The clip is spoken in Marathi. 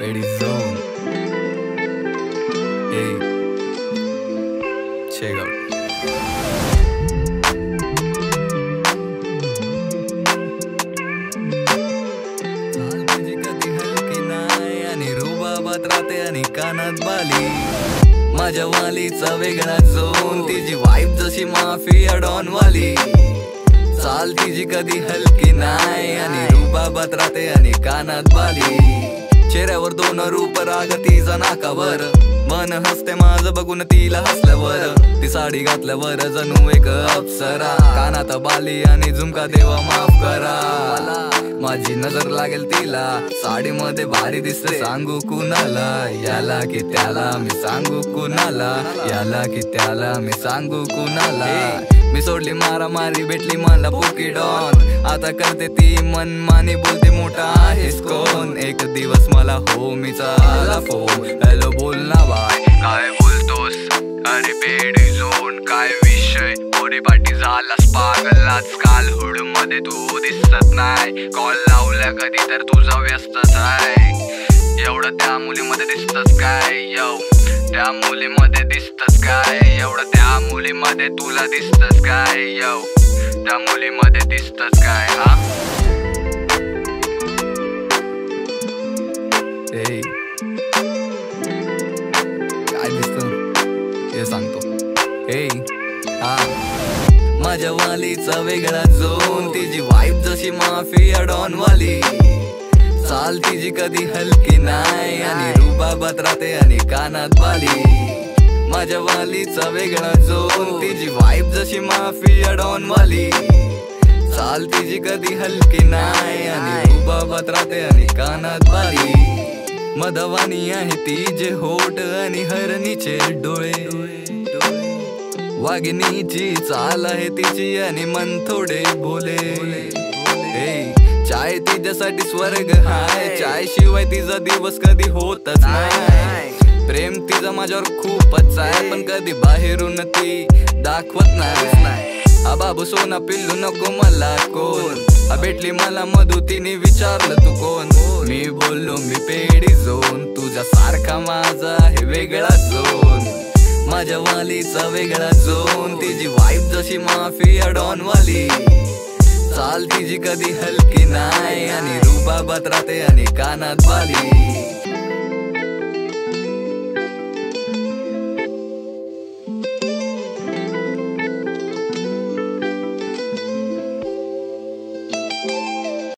Ladies zone. Hey, check out. चालते कधी हलकी नाही आणि रुबाबात राहते आणि कानात बाली. माझ्या वालीचा वेगळा झोन, तिची वाईफ जशी माफिया डॉन वाली. चाल तिची कधी हलकी नाही आणि रुबाबात राहते आणि कानात बाली. चेहऱ्यावर दोन रूप राग तिचा नाकावर, मन हसते माझं बघून तिला हसल्यावर. ती साडी घातल्यावर जणू एक अप्सरा, कानात बाली आणि झुमका देवा माफ करा. माझी नजर लागेल तिला, साडीमध्ये भारी दिसते. सांगू कुणाला, याला की त्याला मी सांगू कुणाला, याला की त्याला मी सांगू कुणाला. मी सोडली मारामारी, भेटली मला पोकी डॉन. आता करते ती मनमानी, बोलते मोठा आहेस कोण. एक दिवस मला हो मी चाला फोन, हॅलो बोल ना बाय, काय बोलतोस? अरे पेडी झोन, काय विषय? पोरी पाठी झालास पागल आजकाल. हुड मध्ये तू दिसत नाही, कॉल लावल्या कधी तर तुझा व्यस्तच आहे. एवढं त्या मुलीमध्ये दिसतस काय? यो त्या मुलीमध्ये दिसतस काय? एवढं त्या मुलीमध्ये तुला दिसतस काय? यो त्या मुलीमध्ये दिसतस काय? हा काय दिसत हे सांगतो. हा माझ्या वालीचा वेगळा झोन, तिची वाईफ जशी माफिया डॉन वाली. चाल तिची कधी हलकी नाही आणि रुबाबात राहते आणि कानात बाली. माझ्या वालीचा वेगळा झोन, तिची वाईफ जशी माफिया डॉन वाली. चाल तिची कधी हलकी नाही आणि रुबाबात राहते आणि कानात बाली. मधवानी आहे ती जे होठ आणि हरणीचे डोळे. वाघिणीची चाल आहे तिची आणि मन थोडे भोले. चाय तिच्यासाठी स्वर्ग हाय, चाय शिवाय तिचा दिवस कधी होतच नाही. प्रेम तिचा माझ्यावर खूपच आहे, पण कधी बाहेरून ती दाखवत नाही. हा बाबू सोना पिल्लू नको मला कोण, हा भेटली मला मधू तिने विचारलं तू कोण. मी बोललो मी पेडी झोन, तुझ्या सारखा माझा आहे वेगळा झोन. माझ्या वालीचा वेगळा झोन, तिची वाईफ जशी माफिया डॉन वाली. चाल तिची कधी हलकी नाही आणि रुबाबात राहते आणि कानात बाली.